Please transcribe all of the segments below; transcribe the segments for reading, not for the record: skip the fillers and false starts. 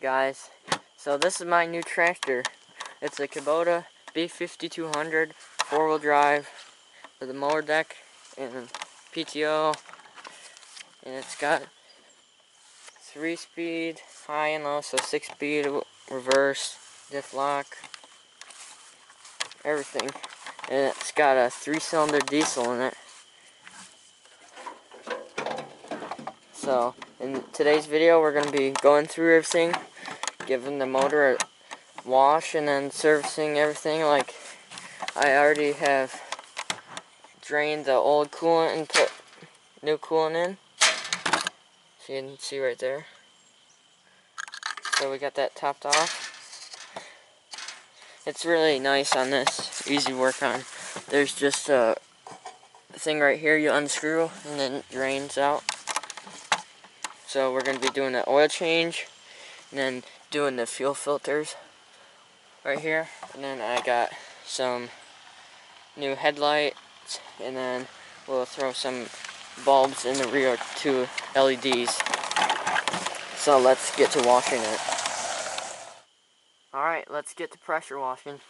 guys, so this is my new tractor. It's a Kubota B5200 4-wheel drive with a mower deck and PTO, and it's got 3-speed high and low, so 6-speed reverse, diff lock, everything, and it's got a 3-cylinder diesel in it. So in today's video we're going to be going through everything, giving the motor a wash, and then servicing everything. Like, I already have drained the old coolant and put new coolant in, so you can see right there. So we got that topped off. It's really nice on this, easy to work on. There's just a thing right here you unscrew and then it drains out. So we're going to be doing the oil change and then doing the fuel filters right here. And then I got some new headlights, and then we'll throw some bulbs in the rear, 2 LEDs. So let's get to washing it. Alright, let's get to pressure washing.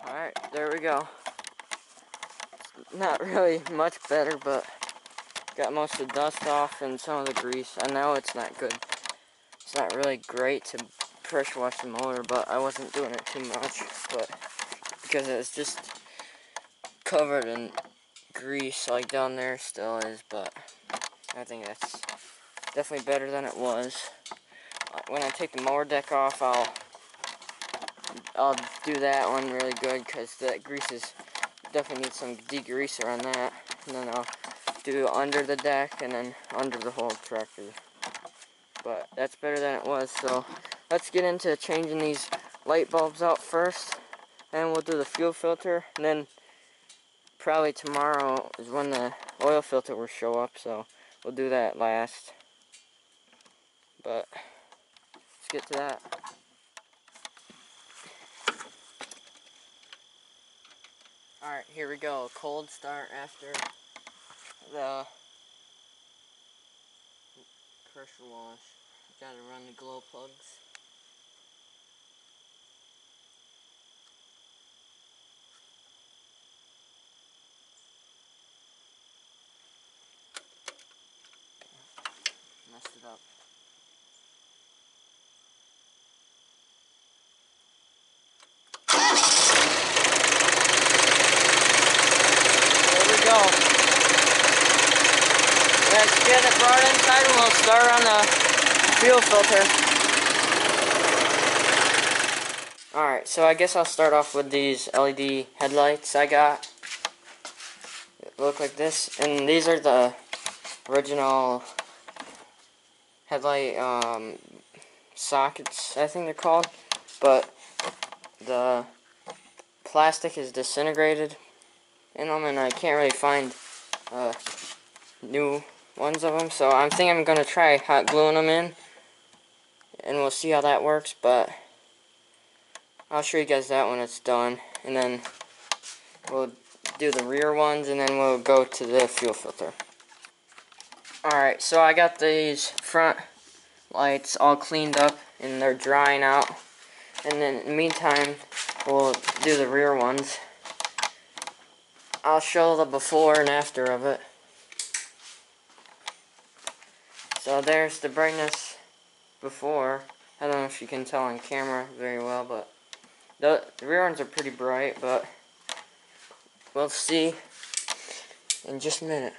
Alright, there we go. It's not really much better, but got most of the dust off and some of the grease. I know it's not good. It's not really great to pressure wash the motor, but I wasn't doing it too much, but because it was just covered in grease, like down there still is, but I think that's definitely better than it was. When I take the mower deck off, I'll do that one really good, because that grease is definitely needs some degreaser on that. And then I'll do under the deck and then under the whole tractor. But that's better than it was. So let's get into changing these light bulbs out first, and we'll do the fuel filter, and then probably tomorrow is when the oil filter will show up, so we'll do that last. But let's get to that. Alright, here we go. Cold start after the pressure wash. Gotta run the glow plugs. Messed it up. go. Let's get it brought inside and we'll start on the fuel filter. Alright, so I guess I'll start off with these LED headlights I got. They look like this, and these are the original headlight sockets, I think they're called, but the plastic is disintegrated in them, and I can't really find new ones of them, so I'm thinking I'm going to try hot gluing them in, and we'll see how that works, but I'll show you guys that when it's done, and then we'll do the rear ones, and then we'll go to the fuel filter. Alright, so I got these front lights all cleaned up, and they're drying out, and then in the meantime, we'll do the rear ones. I'll show the before and after of it. So there's the brightness before. I don't know if you can tell on camera very well, but the rear ones are pretty bright, but we'll see in just a minute.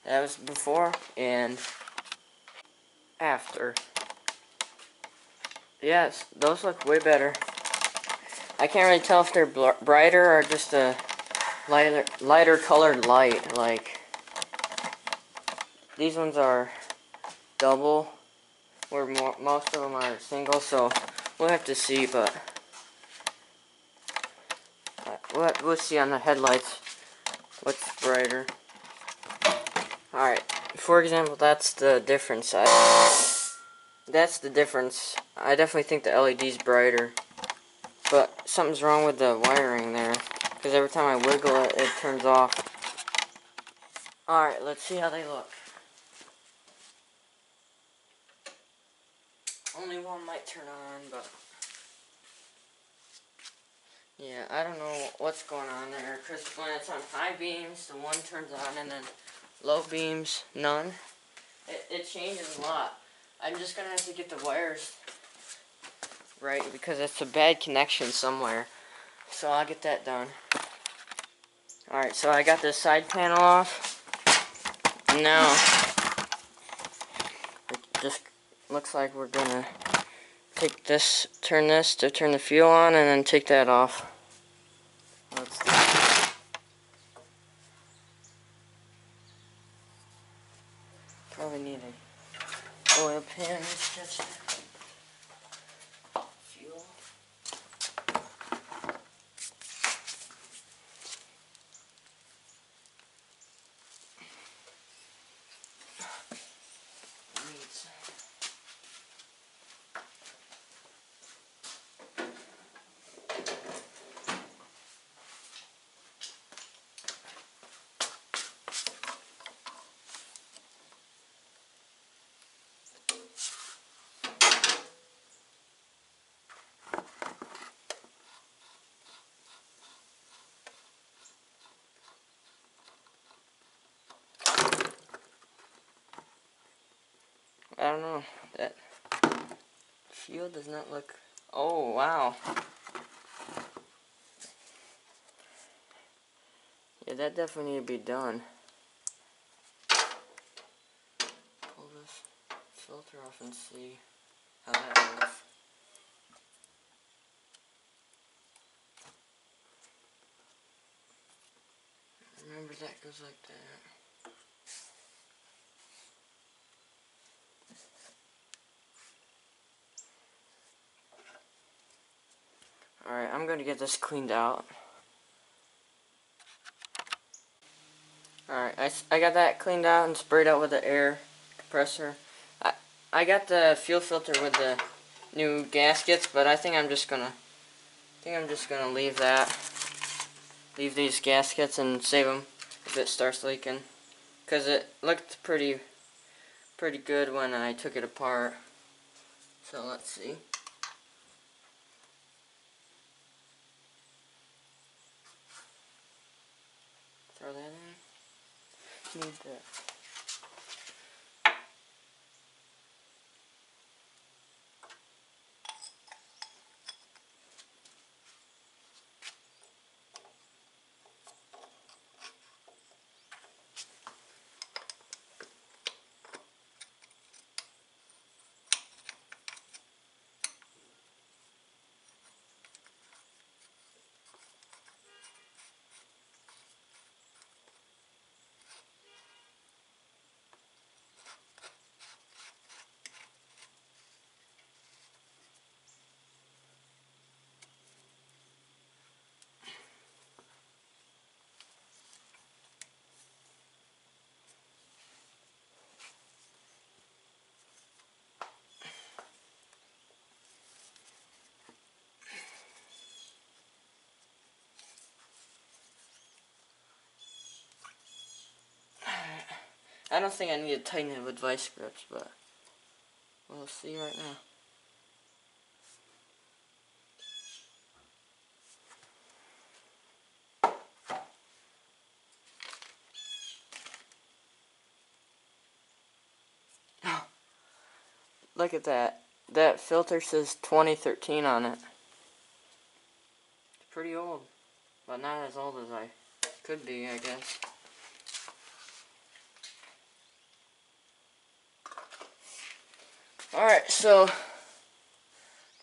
That was before and after. Yes, those look way better. I can't really tell if they're brighter or just a lighter colored light. Like, these ones are double, where most of them are single, so we'll have to see, but we'll see on the headlights what's brighter. Alright, for example, that's the difference. That's the difference. I definitely think the LED's brighter, but something's wrong with the wiring there, because every time I wiggle it, it turns off. Alright, let's see how they look. Only one might turn on, but yeah, I don't know what's going on there, because when it's on high beams, the one turns on, and then low beams, none. It changes a lot. I'm just going to have to get the wires right, because it's a bad connection somewhere. So I'll get that done. Alright, so I got this side panel off. Now, it just looks like we're going to take this to turn the fuel on, and then take that off. Let's do it. Probably need an oil pan to catch fuel. I don't know, that fuel does not look, oh wow. Yeah, that definitely need to be done. Pull this filter off and see how that works. Remember, that goes like that. Alright, I'm going to get this cleaned out. Alright, I got that cleaned out and sprayed out with the air compressor. I got the fuel filter with the new gaskets, but I think I'm just gonna leave that. Leave these gaskets and save them if it starts leaking, because it looked pretty good when I took it apart. So let's see. Throw that in. Need that. I don't think I need to tighten it with vice grips, but we'll see right now. Look at that. That filter says 2013 on it. It's pretty old, but not as old as I could be, I guess. Alright, so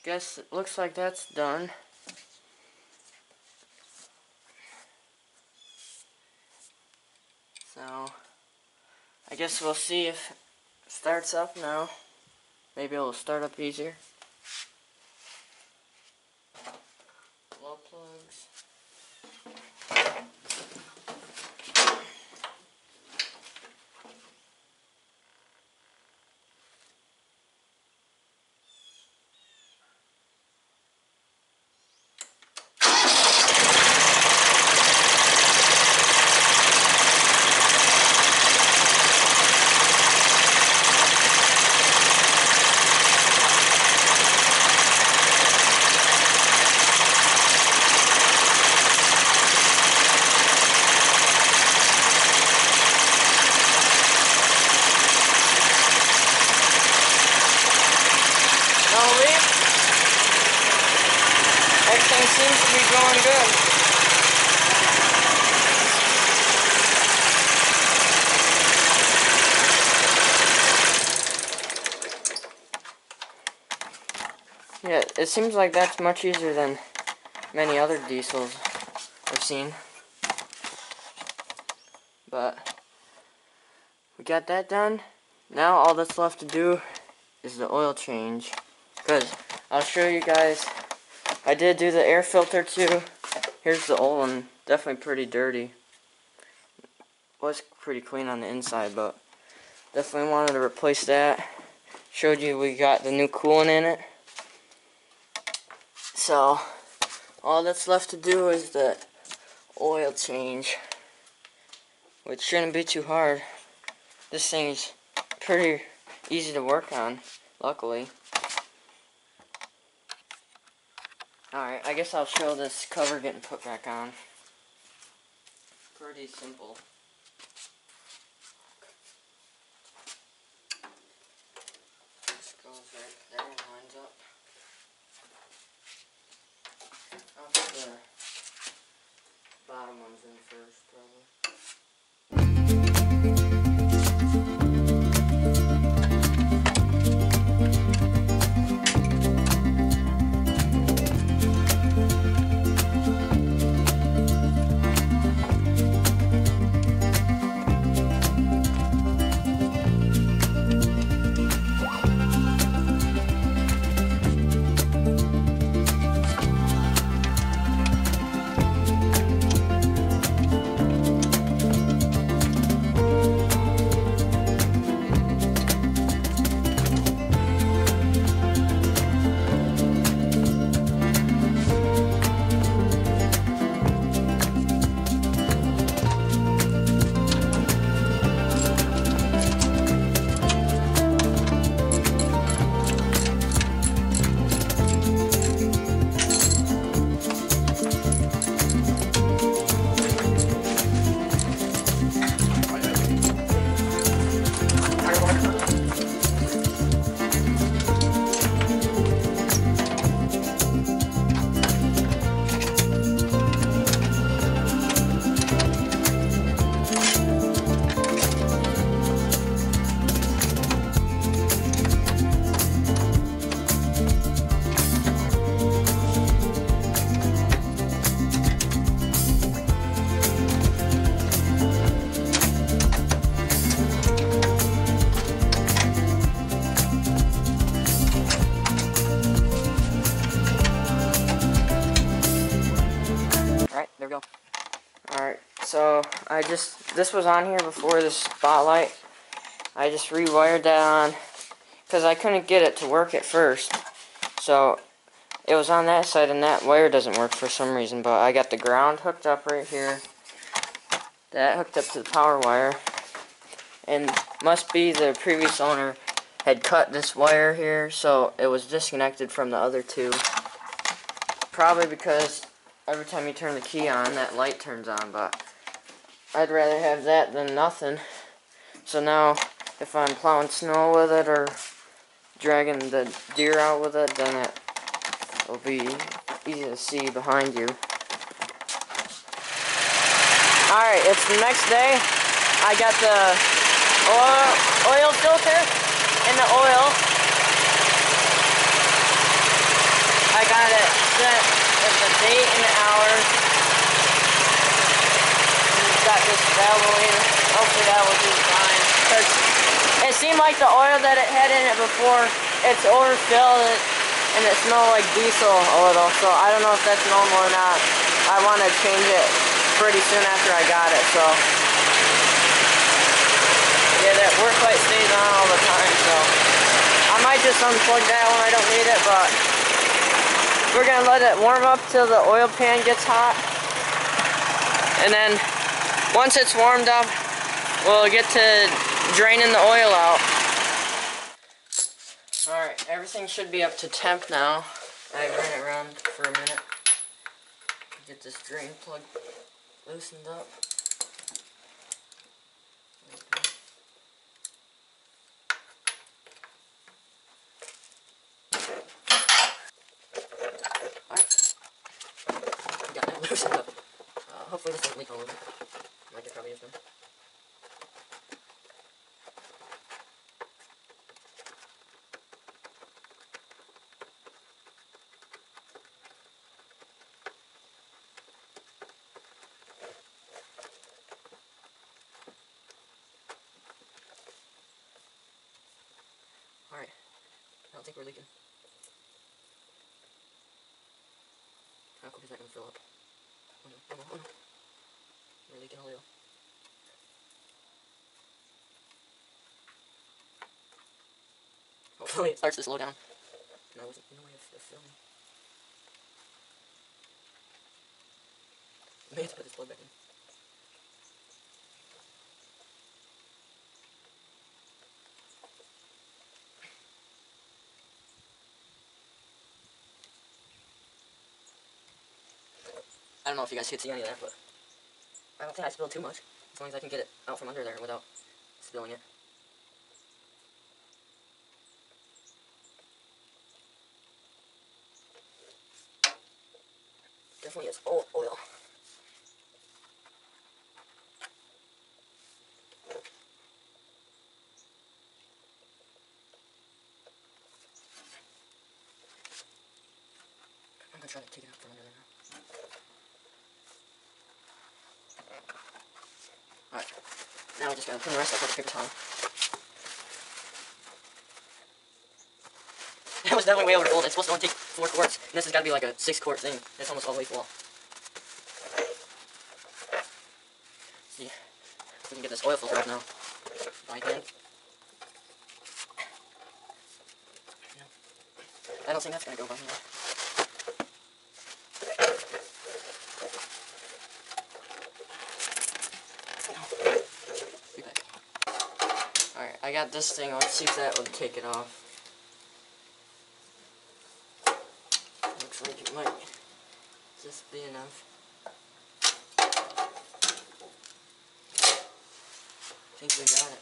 guess it looks like that's done. So I guess we'll see if it starts up now. Maybe it'll start up easier. Glow plugs. Everything seems to be going good. Yeah, it seems like that's much easier than many other diesels I've seen. But we got that done. Now all that's left to do is the oil change. Because I'll show you guys, I did do the air filter too. Here's the old one, definitely pretty dirty. Was pretty clean on the inside, but definitely wanted to replace that. Showed you we got the new coolant in it. So all that's left to do is the oil change, which shouldn't be too hard. This thing's pretty easy to work on, luckily. Alright, I guess I'll show this cover getting put back on. Pretty simple. This goes right there and lines up. I'll put the bottom ones in first, probably. There we go. Alright, so this was on here before the spotlight. I just rewired that on because I couldn't get it to work at first. So it was on that side and that wire doesn't work for some reason, but I got the ground hooked up right here. That hooked up to the power wire. and must be the previous owner had cut this wire here, so it was disconnected from the other two. Probably because every time you turn the key on, that light turns on, but I'd rather have that than nothing. So now, if I'm plowing snow with it or dragging the deer out with it, then it will be easy to see behind you. Alright, it's the next day. I got the oil filter and the oil. I got it set with the date and the hour. Got this valve. Hopefully that will do fine. Because it seemed like the oil that it had in it before, it's overfilled and it smelled like diesel a little. So I don't know if that's normal or not. I want to change it pretty soon after I got it. So yeah, that work light stays on all the time. So I might just unplug that when I don't need it. But we're gonna let it warm up till the oil pan gets hot, and then once it's warmed up, we'll get to draining the oil out. Alright, everything should be up to temp now. I ran it around for a minute. Get this drain plug loosened up. Alright. Got that loosened up. Hopefully this doesn't leak all over. Like it probably is, man. Alright, I don't think we're leaking. How quick is that going to fill up? Oh no, oh no, oh no. We're leaking a little. Hopefully it starts to slow down. No, wasn't in the way of filming. I may have to put this plug back in. I don't know if you guys could see any of that, but I don't think I spilled too much. As long as I can get it out from under there without spilling it. Definitely is old oil. I'm gonna try to take it out from under there now. Alright, now we just gotta clean the rest up with a paper towel. That was definitely way over full. It's supposed to only take 4 quarts, and this has gotta be like a 6-quart thing. It's almost all the way full. See if we can get this oil filter up now. By hand. No. I don't think that's gonna go by hand. Alright, I got this thing. Let's see if that would take it off. Looks like it might just be enough. I think we got it.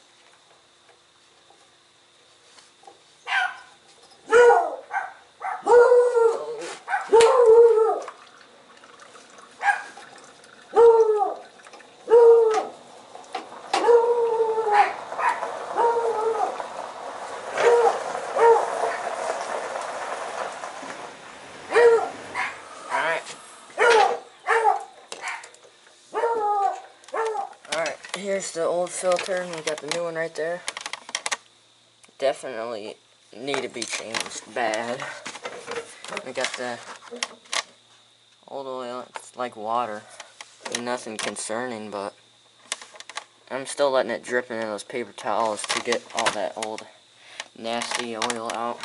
Here's the old filter, and we got the new one right there. Definitely need to be changed bad. We got the old oil, it's like water. Nothing concerning, but I'm still letting it drip into those paper towels to get all that old nasty oil out.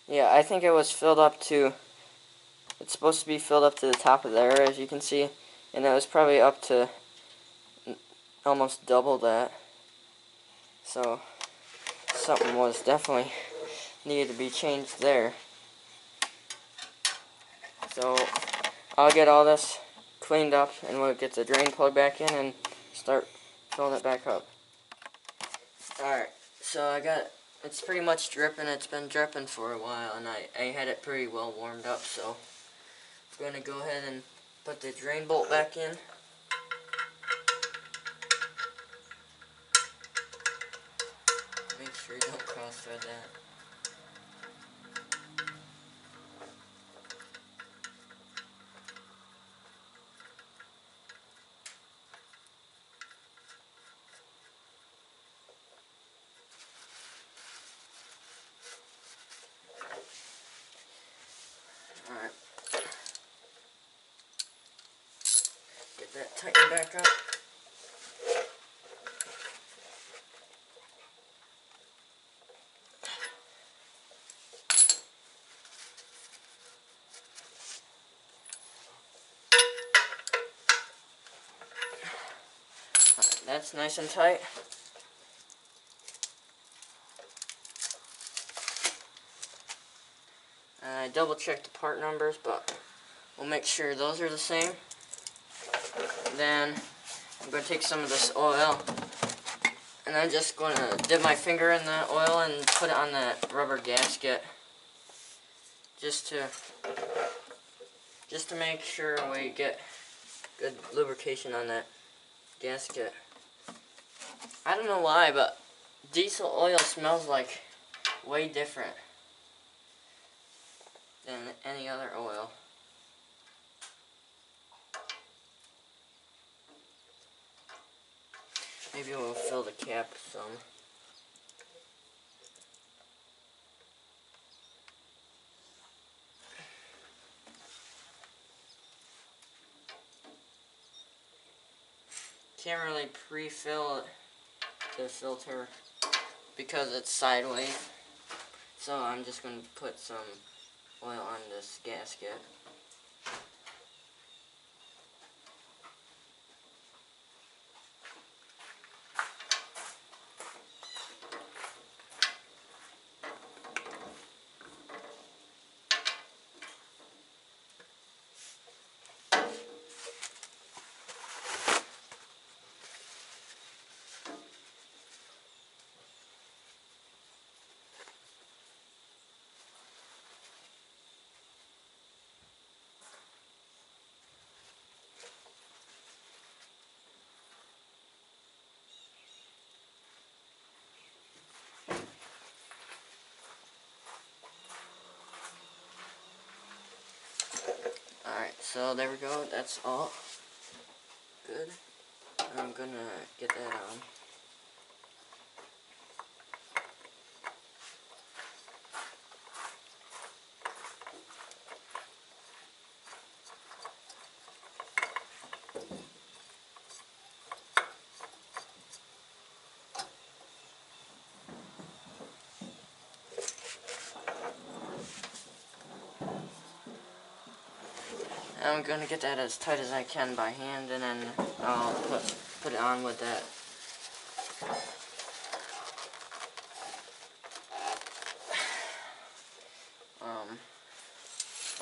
Yeah, I think it was filled up to, it's supposed to be filled up to the top of there, as you can see. and it was probably up to almost double that. So something was definitely needed to be changed there. So I'll get all this cleaned up and we'll get the drain plug back in and start filling it back up. Alright, so it's pretty much dripping. It's been dripping for a while and I had it pretty well warmed up, so I'm going to go ahead and put the drain bolt back in. Make sure you don't cross-thread that. Alright. Get that tightened back up. Alright, that's nice and tight. I double checked the part numbers, but we'll make sure those are the same. Then I'm going to take some of this oil and I'm just going to dip my finger in the oil and put it on that rubber gasket just to make sure we get good lubrication on that gasket. I don't know why, but diesel oil smells like way different than any other oil. Maybe we'll fill the cap some. Can't really pre-fill the filter because it's sideways. So I'm just going to put some oil on this gasket. Alright, so there we go, that's all good. I'm gonna get that on. I'm gonna get that as tight as I can by hand, and then I'll put it on with that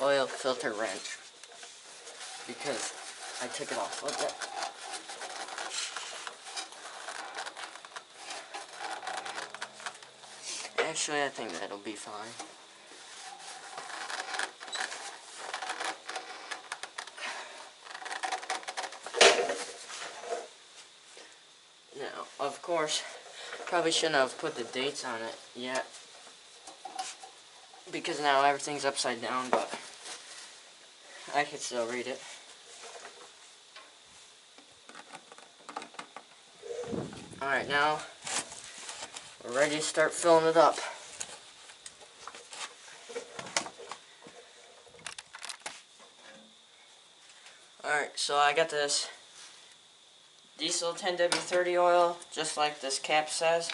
oil filter wrench because I took it off with it. Actually, I think that'll be fine. Now, of course, probably shouldn't have put the dates on it yet because now everything's upside down, but I can still read it. Alright, now we're ready to start filling it up. Alright, so I got this diesel 10W30 oil, just like this cap says.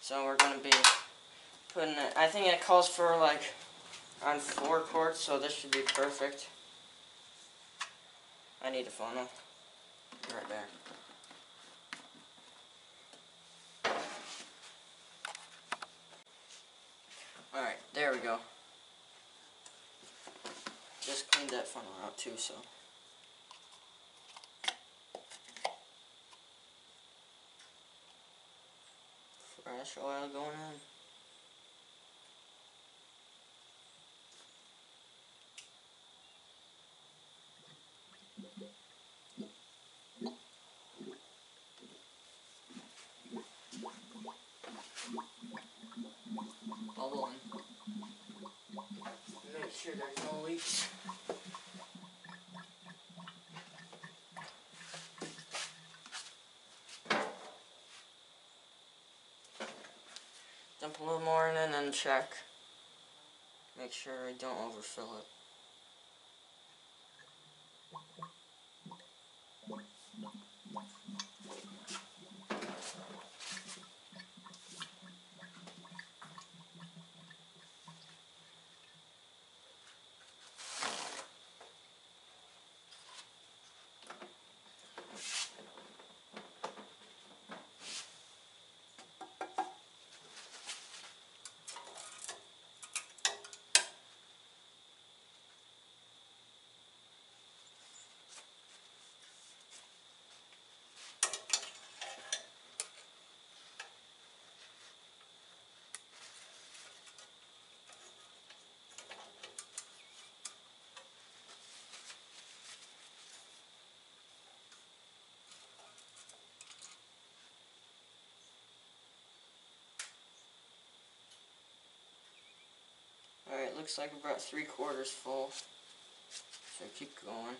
So we're going to be putting it, I think it calls for like on 4 quarts, so this should be perfect. I need a funnel. Right there. Alright, there we go. Just cleaned that funnel out too, so. Fresh oil going in. Bubbling. Make sure there's no leaks. Dump a little more in and then check. Make sure I don't overfill it. Alright, looks like about 3/4 full. So keep going.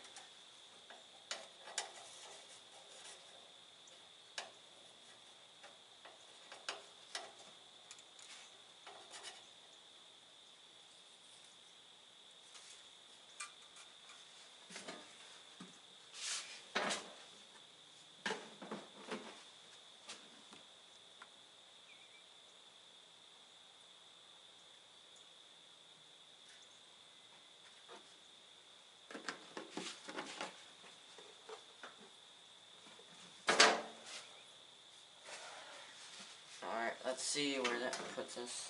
Alright, let's see where that puts us.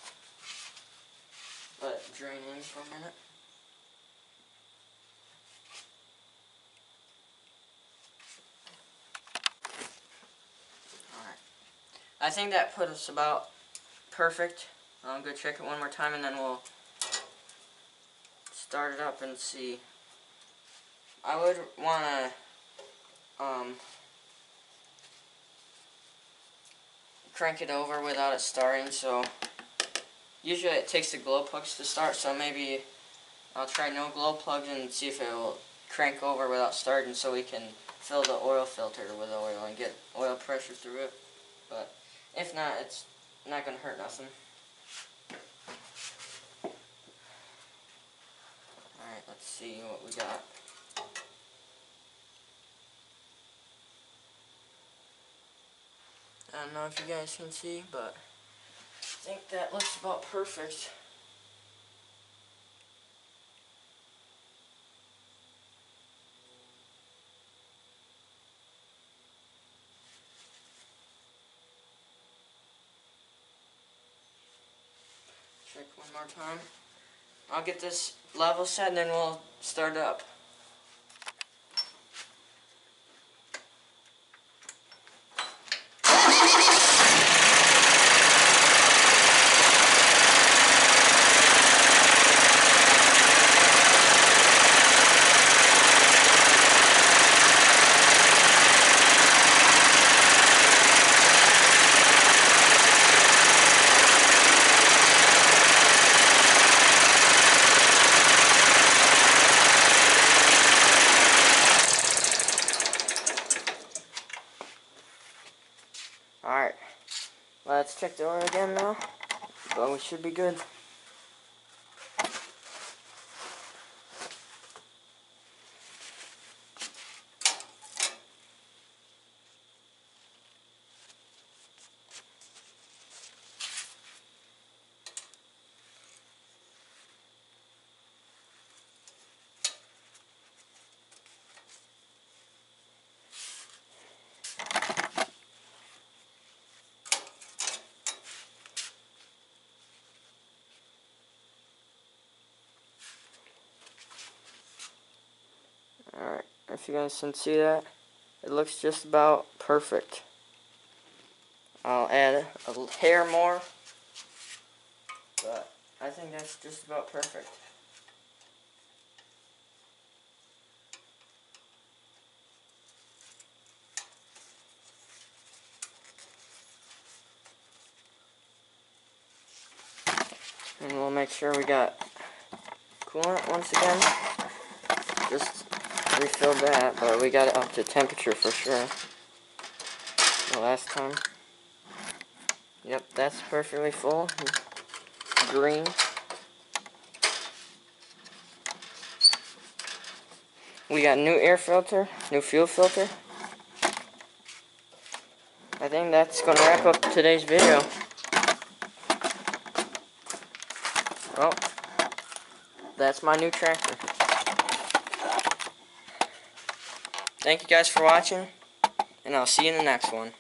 Let it drain in for a minute. Alright. I think that put us about perfect. I'll go check it one more time and then we'll start it up and see. I would want to crank it over without it starting, so usually it takes the glow plugs to start, so maybe I'll try no glow plugs and see if it will crank over without starting so we can fill the oil filter with oil and get oil pressure through it. But if not, it's not going to hurt nothing. Alright, let's see what we got. I don't know if you guys can see, but I think that looks about perfect. Check one more time. I'll get this level set and then we'll start up. Alright, let's check the oil again now, but we should be good. Alright, if you guys can see that, it looks just about perfect. I'll add a hair more, but I think that's just about perfect. And we'll make sure we got coolant once again. Just refilled that, but we got it up to temperature for sure. The last time. Yep, that's perfectly full. Green. We got new air filter, new fuel filter. I think that's going to wrap up today's video. Well, that's my new tractor. Thank you guys for watching, and I'll see you in the next one.